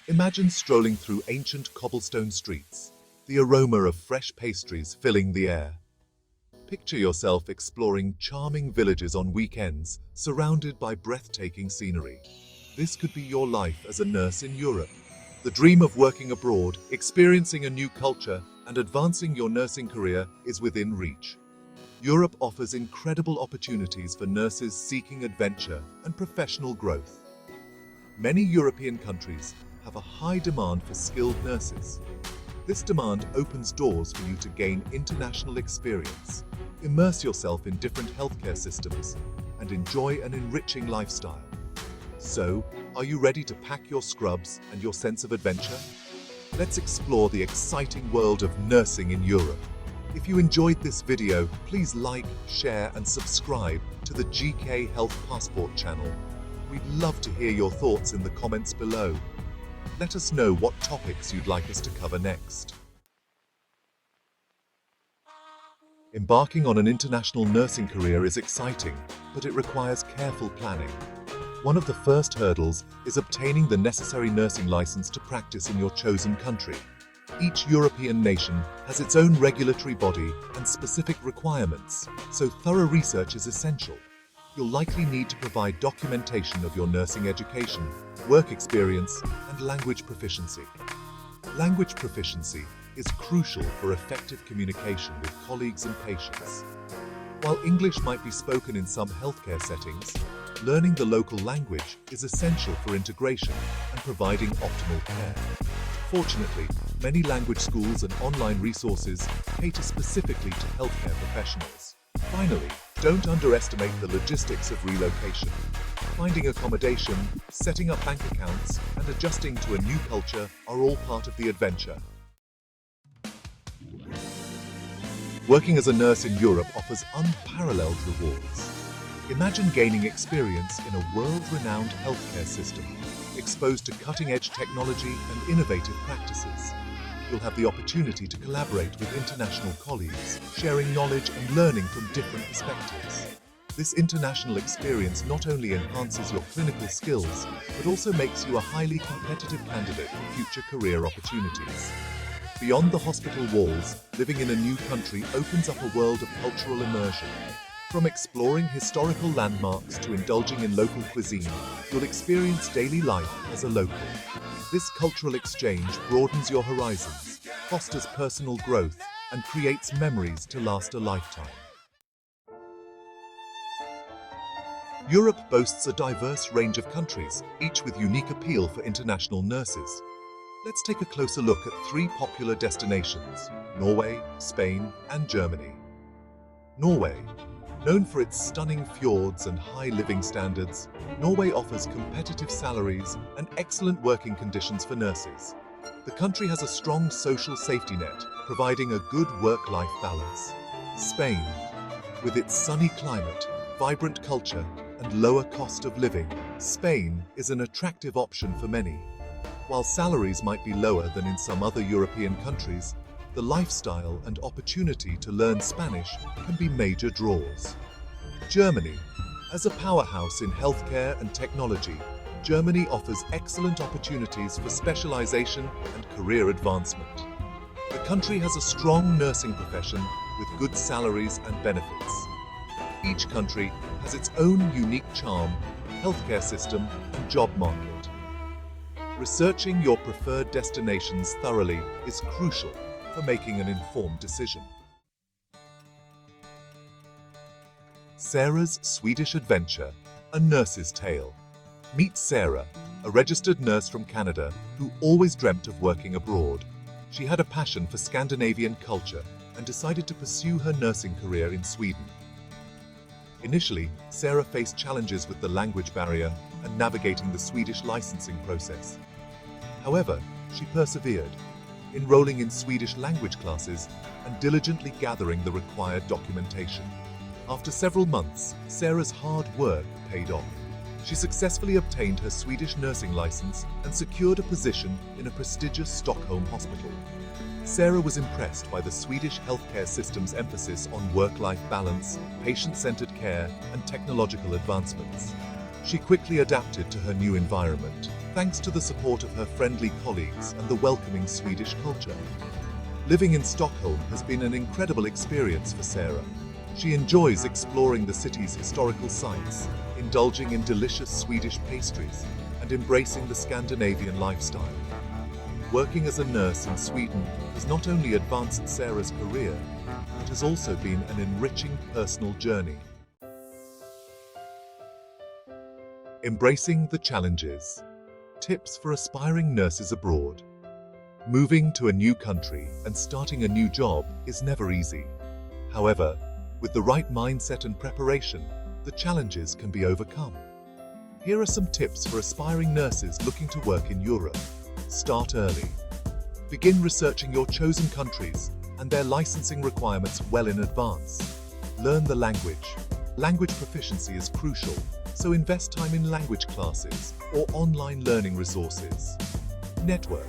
Imagine strolling through ancient cobblestone streets, the aroma of fresh pastries filling the air. Picture yourself exploring charming villages on weekends, surrounded by breathtaking scenery. This could be your life as a nurse in Europe. The dream of working abroad, experiencing a new culture, and advancing your nursing career is within reach. Europe offers incredible opportunities for nurses seeking adventure and professional growth. Many European countries have a high demand for skilled nurses. This demand opens doors for you to gain international experience, immerse yourself in different healthcare systems, and enjoy an enriching lifestyle. So, are you ready to pack your scrubs and your sense of adventure? Let's explore the exciting world of nursing in Europe. If you enjoyed this video, please like, share, and subscribe to the GK Health Passport channel. We'd love to hear your thoughts in the comments below. Let us know what topics you'd like us to cover next. Embarking on an international nursing career is exciting, but it requires careful planning. One of the first hurdles is obtaining the necessary nursing license to practice in your chosen country. Each European nation has its own regulatory body and specific requirements, so thorough research is essential. You'll likely need to provide documentation of your nursing education, work experience, and language proficiency. Language proficiency is crucial for effective communication with colleagues and patients. While English might be spoken in some healthcare settings, learning the local language is essential for integration and providing optimal care. Fortunately, many language schools and online resources cater specifically to healthcare professionals. Finally, don't underestimate the logistics of relocation. Finding accommodation, setting up bank accounts, and adjusting to a new culture are all part of the adventure. Working as a nurse in Europe offers unparalleled rewards. Imagine gaining experience in a world-renowned healthcare system, exposed to cutting-edge technology and innovative practices. You'll have the opportunity to collaborate with international colleagues, sharing knowledge and learning from different perspectives. This international experience not only enhances your clinical skills, but also makes you a highly competitive candidate for future career opportunities. Beyond the hospital walls, living in a new country opens up a world of cultural immersion. From exploring historical landmarks to indulging in local cuisine, you'll experience daily life as a local. This cultural exchange broadens your horizons, fosters personal growth, and creates memories to last a lifetime. Europe boasts a diverse range of countries, each with unique appeal for international nurses. Let's take a closer look at 3 popular destinations: Norway, Spain, and Germany. Norway. Known for its stunning fjords and high living standards, Norway offers competitive salaries and excellent working conditions for nurses. The country has a strong social safety net, providing a good work-life balance. Spain. With its sunny climate, vibrant culture, and lower cost of living, Spain is an attractive option for many. While salaries might be lower than in some other European countries, the lifestyle and opportunity to learn Spanish can be major draws. Germany. As a powerhouse in healthcare and technology, Germany offers excellent opportunities for specialization and career advancement. The country has a strong nursing profession with good salaries and benefits. Each country has its own unique charm, healthcare system, and job market. Researching your preferred destinations thoroughly is crucial for making an informed decision. Sarah's Swedish Adventure, a nurse's tale. Meet Sarah, a registered nurse from Canada who always dreamt of working abroad. She had a passion for Scandinavian culture and decided to pursue her nursing career in Sweden. Initially, Sarah faced challenges with the language barrier and navigating the Swedish licensing process. However, she persevered, enrolling in Swedish language classes and diligently gathering the required documentation. After several months, Sarah's hard work paid off. She successfully obtained her Swedish nursing license and secured a position in a prestigious Stockholm hospital. Sarah was impressed by the Swedish healthcare system's emphasis on work-life balance, patient-centered care, and technological advancements. She quickly adapted to her new environment, thanks to the support of her friendly colleagues and the welcoming Swedish culture. Living in Stockholm has been an incredible experience for Sarah. She enjoys exploring the city's historical sites, indulging in delicious Swedish pastries, and embracing the Scandinavian lifestyle. Working as a nurse in Sweden has not only advanced Sarah's career, it has also been an enriching personal journey. Embracing the challenges. Tips for aspiring nurses abroad. Moving to a new country and starting a new job is never easy. However, with the right mindset and preparation, the challenges can be overcome. Here are some tips for aspiring nurses looking to work in Europe. Start early. Begin researching your chosen countries and their licensing requirements well in advance. Learn the language. Language proficiency is crucial, so invest time in language classes or online learning resources. Network.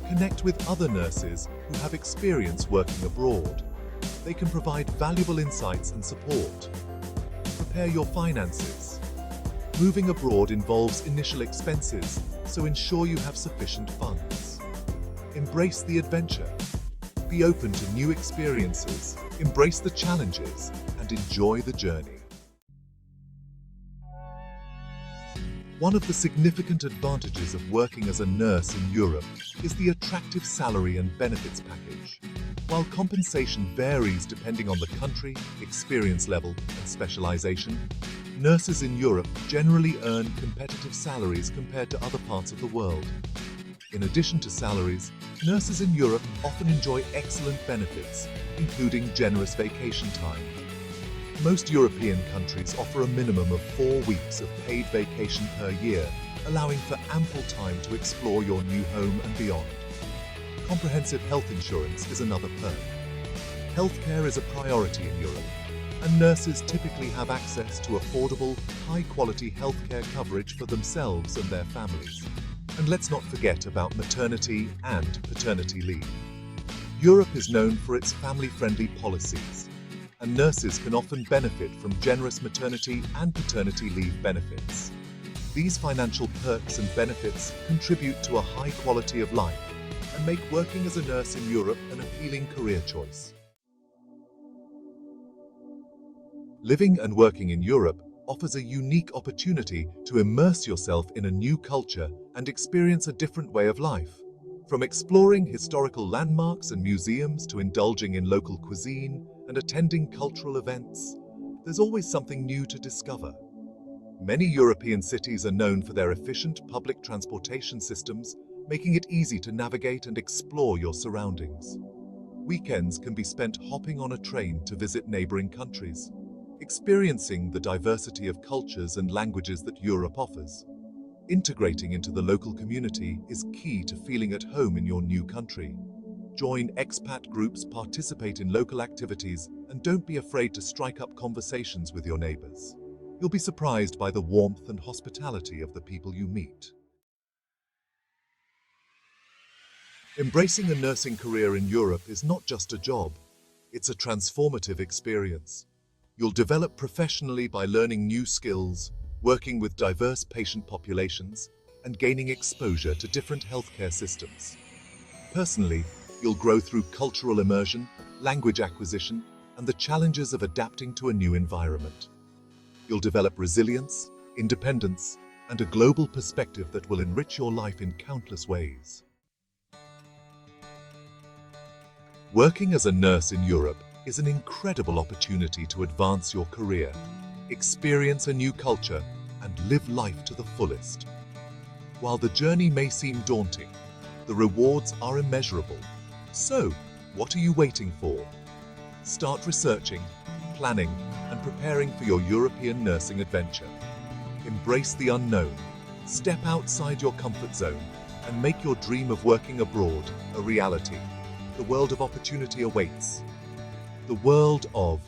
Connect with other nurses who have experience working abroad. They can provide valuable insights and support. Prepare your finances. Moving abroad involves initial expenses, so ensure you have sufficient funds. Embrace the adventure. Be open to new experiences, embrace the challenges, and enjoy the journey. One of the significant advantages of working as a nurse in Europe is the attractive salary and benefits package. While compensation varies depending on the country, experience level, and specialization, nurses in Europe generally earn competitive salaries compared to other parts of the world. In addition to salaries, nurses in Europe often enjoy excellent benefits, including generous vacation time. Most European countries offer a minimum of 4 weeks of paid vacation per year, allowing for ample time to explore your new home and beyond. Comprehensive health insurance is another perk. Healthcare is a priority in Europe, and nurses typically have access to affordable, high-quality healthcare coverage for themselves and their families. And let's not forget about maternity and paternity leave. Europe is known for its family-friendly policies, and nurses can often benefit from generous maternity and paternity leave benefits. These financial perks and benefits contribute to a high quality of life and make working as a nurse in Europe an appealing career choice. Living and working in Europe offers a unique opportunity to immerse yourself in a new culture and experience a different way of life. From exploring historical landmarks and museums to indulging in local cuisine and attending cultural events, there's always something new to discover. Many European cities are known for their efficient public transportation systems, making it easy to navigate and explore your surroundings. Weekends can be spent hopping on a train to visit neighboring countries, experiencing the diversity of cultures and languages that Europe offers. Integrating into the local community is key to feeling at home in your new country. Join expat groups, participate in local activities, and don't be afraid to strike up conversations with your neighbors. You'll be surprised by the warmth and hospitality of the people you meet. Embracing a nursing career in Europe is not just a job, it's a transformative experience. You'll develop professionally by learning new skills, working with diverse patient populations, and gaining exposure to different healthcare systems. Personally, you'll grow through cultural immersion, language acquisition, and the challenges of adapting to a new environment. You'll develop resilience, independence, and a global perspective that will enrich your life in countless ways. Working as a nurse in Europe is an incredible opportunity to advance your career, experience a new culture, and live life to the fullest. While the journey may seem daunting, the rewards are immeasurable. So, what are you waiting for? Start researching, planning, and preparing for your European nursing adventure. Embrace the unknown, step outside your comfort zone, and make your dream of working abroad a reality. The world of opportunity awaits. The world of